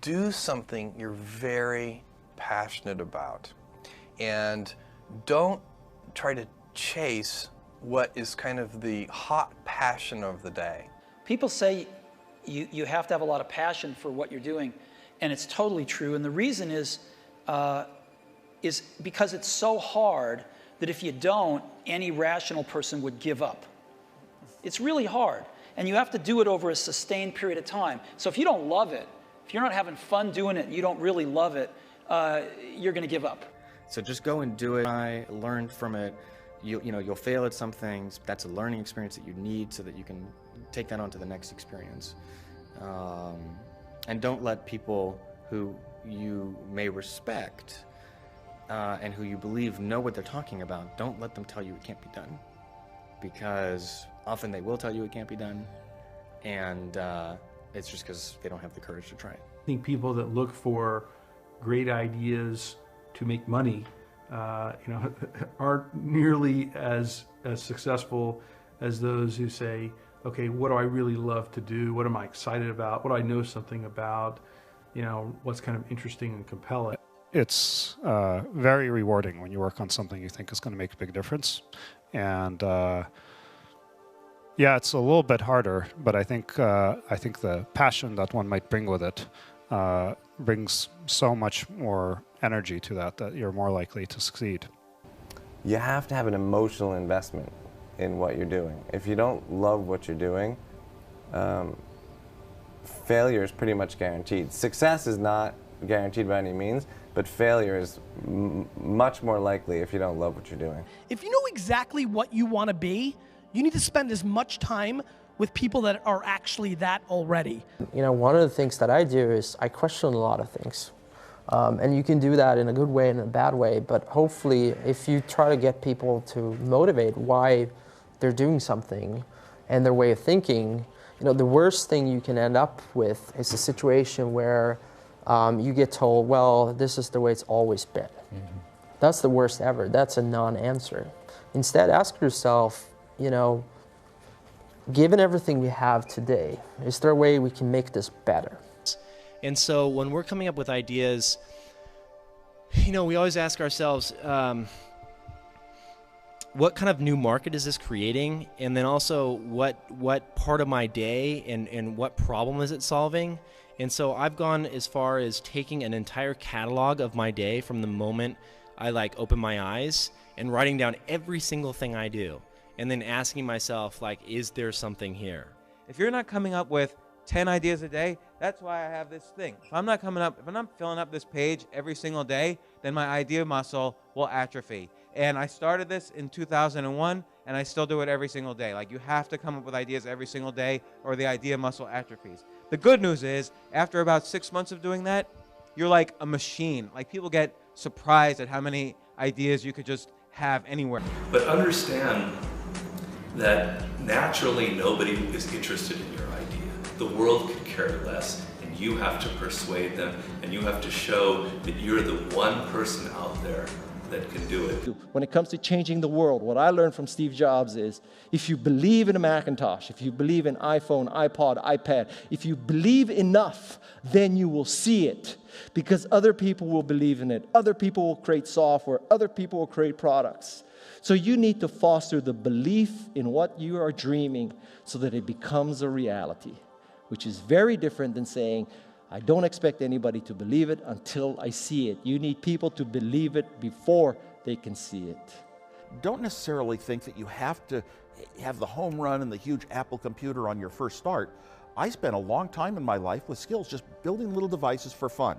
do something you're very passionate about. And don't try to chase what is kind of the hot passion of the day. People say you have to have a lot of passion for what you're doing, and it's totally true. And the reason is because it's so hard that if you don't, any rational person would give up. It's really hard, and you have to do it over a sustained period of time. So if you don't love it, if you're not having fun doing it, and you don't really love it, you're going to give up. So just go and do it. I learned from it. You'll fail at some things. That's a learning experience that you need so that you can take that on to the next experience. And don't let people who you may respect and who you believe know what they're talking about, don't let them tell you it can't be done. Because often they will tell you it can't be done, and it's just because they don't have the courage to try it. I think people that look for great ideas to make money aren't nearly as successful as those who say, okay, what do I really love to do? What am I excited about? What do I know something about? What's kind of interesting and compelling? It's very rewarding when you work on something you think is going to make a big difference. And yeah, it's a little bit harder, but I think the passion that one might bring with it brings so much more energy to that you're more likely to succeed. You have to have an emotional investment in what you're doing. If you don't love what you're doing, failure is pretty much guaranteed. Success is not guaranteed by any means, but failure is much more likely if you don't love what you're doing. If you know exactly what you want to be, you need to spend as much time with people that are actually that already. One of the things that I do is I question a lot of things. And you can do that in a good way and in a bad way, but hopefully if you try to get people to motivate why they're doing something and their way of thinking, the worst thing you can end up with is a situation where you get told, well, this is the way it's always been. Mm-hmm. That's the worst ever. That's a non-answer. Instead, ask yourself, given everything we have today, is there a way we can make this better? And so when we're coming up with ideas, we always ask ourselves, what kind of new market is this creating? And then also what part of my day and what problem is it solving? And so I've gone as far as taking an entire catalog of my day from the moment I open my eyes and writing down every single thing I do. And then asking myself, is there something here? If you're not coming up with 10 ideas a day, that's why I have this thing. If I'm not filling up this page every single day, then my idea muscle will atrophy. And I started this in 2001, and I still do it every single day. You have to come up with ideas every single day, or the idea muscle atrophies. The good news is, after about 6 months of doing that, you're like a machine. People get surprised at how many ideas you could just have anywhere. But understand that naturally nobody is interested in your idea. The world could care less, and you have to persuade them, and you have to show that you're the one person out there that can do it. When it comes to changing the world, what I learned from Steve Jobs is, if you believe in a Macintosh, if you believe in iPhone, iPod, iPad, if you believe enough, then you will see it. Because other people will believe in it. Other people will create software. Other people will create products. So you need to foster the belief in what you are dreaming so that it becomes a reality, which is very different than saying, I don't expect anybody to believe it until I see it. You need people to believe it before they can see it. Don't necessarily think that you have to have the home run and the huge Apple computer on your first start. I spent a long time in my life with skills just building little devices for fun.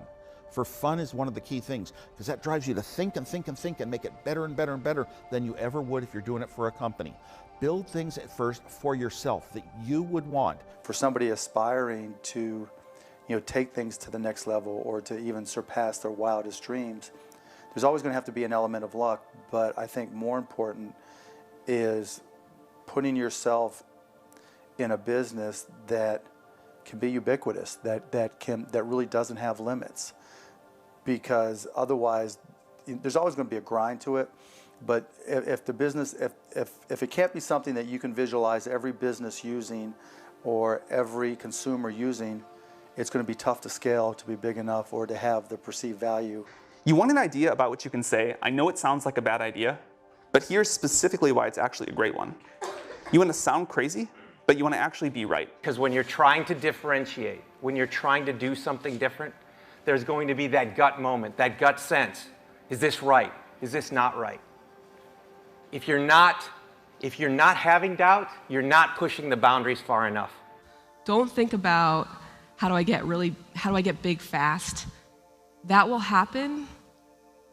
For fun is one of the key things, because that drives you to think and think and think and make it better and better and better than you ever would if you're doing it for a company. Build things at first for yourself that you would want. For somebody aspiring to take things to the next level or to even surpass their wildest dreams, there's always going to have to be an element of luck, but I think more important is putting yourself in a business that can be ubiquitous, that really doesn't have limits. Because otherwise, there's always going to be a grind to it. But if the business, if it can't be something that you can visualize every business using or every consumer using, it's going to be tough to scale to be big enough or to have the perceived value. You want an idea about what you can say. I know it sounds like a bad idea, but here's specifically why it's actually a great one. You want to sound crazy, but you want to actually be right. Because when you're trying to differentiate, when you're trying to do something different, there's going to be that gut moment, that gut sense. Is this right? Is this not right? If you're not having doubt, you're not pushing the boundaries far enough. Don't think about how do I get big fast. That will happen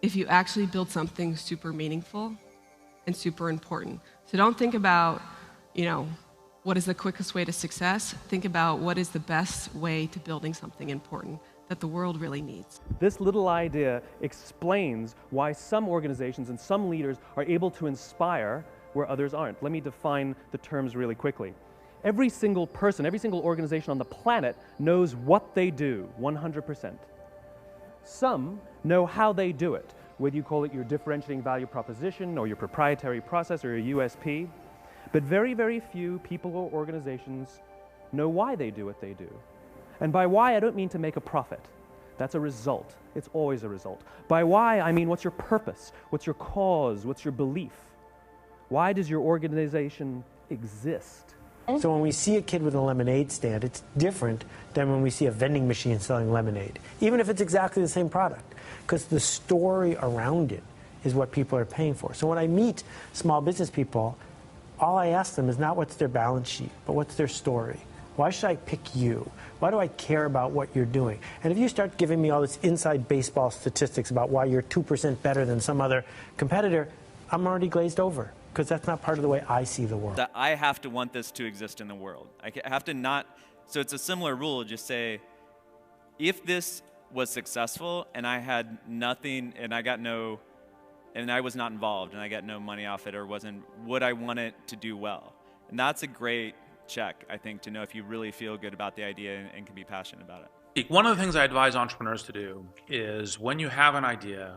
if you actually build something super meaningful and super important. So don't think about, what is the quickest way to success? Think about what is the best way to building something important that the world really needs. This little idea explains why some organizations and some leaders are able to inspire where others aren't. Let me define the terms really quickly. Every single person, every single organization on the planet knows what they do, 100%. Some know how they do it, whether you call it your differentiating value proposition or your proprietary process or your USP. But very, very few people or organizations know why they do what they do. And by why, I don't mean to make a profit. That's a result. It's always a result. By why, I mean what's your purpose? What's your cause? What's your belief? Why does your organization exist? So when we see a kid with a lemonade stand, it's different than when we see a vending machine selling lemonade, even if it's exactly the same product, because the story around it is what people are paying for. So when I meet small business people, all I ask them is not what's their balance sheet, but what's their story. Why should I pick you? Why do I care about what you're doing? And if you start giving me all this inside baseball statistics about why you're 2% better than some other competitor, I'm already glazed over, because that's not part of the way I see the world. That I have to want this to exist in the world. I have to not, so it's a similar rule, just say, if this was successful and I had nothing and I was not involved and I got no money off it or would I want it to do well? And that's a great check, I think, to know if you really feel good about the idea and can be passionate about it. One of the things I advise entrepreneurs to do is when you have an idea,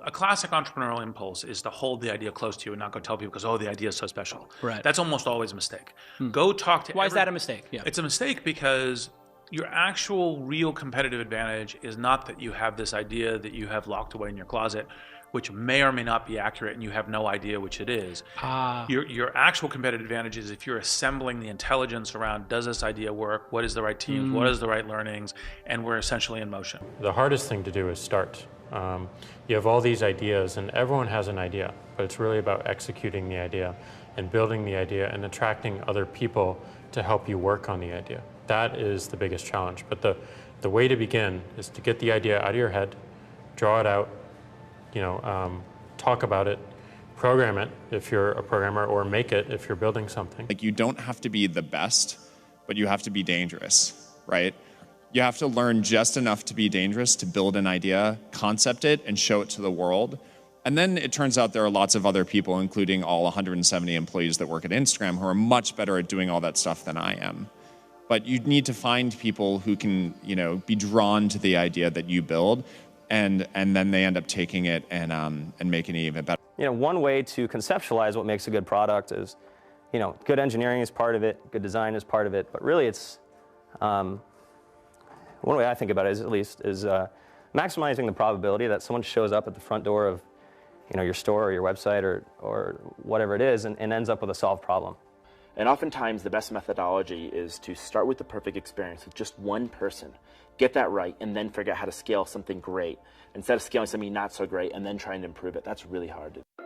a classic entrepreneurial impulse is to hold the idea close to you and not go tell people because, oh, the idea is so special. Right. That's almost always a mistake. Go talk to Why is that a mistake? Yeah. It's a mistake because your actual real competitive advantage is not that you have this idea that you have locked away in your closet, which may or may not be accurate and you have no idea which it is. Your actual competitive advantage is if you're assembling the intelligence around, does this idea work? What is the right teams? What is the right learnings? And we're essentially in motion. The hardest thing to do is start. You have all these ideas and everyone has an idea, but it's really about executing the idea and building the idea and attracting other people to help you work on the idea. That is the biggest challenge. But the way to begin is to get the idea out of your head, draw it out, talk about it, program it if you're a programmer, or make it if you're building something. Like, you don't have to be the best, but you have to be dangerous, right? You have to learn just enough to be dangerous to build an idea, concept it, and show it to the world. And then it turns out there are lots of other people, including all 170 employees that work at Instagram, who are much better at doing all that stuff than I am. But you need to find people who can, be drawn to the idea that you build, and then they end up taking it and making it even better. One way to conceptualize what makes a good product is, good engineering is part of it, good design is part of it, but really it's, one way I think about it is maximizing the probability that someone shows up at the front door of, your store or your website or whatever it is and ends up with a solved problem. And oftentimes the best methodology is to start with the perfect experience with just one person, get that right, and then figure out how to scale something great instead of scaling something not so great and then trying to improve it. That's really hard to do.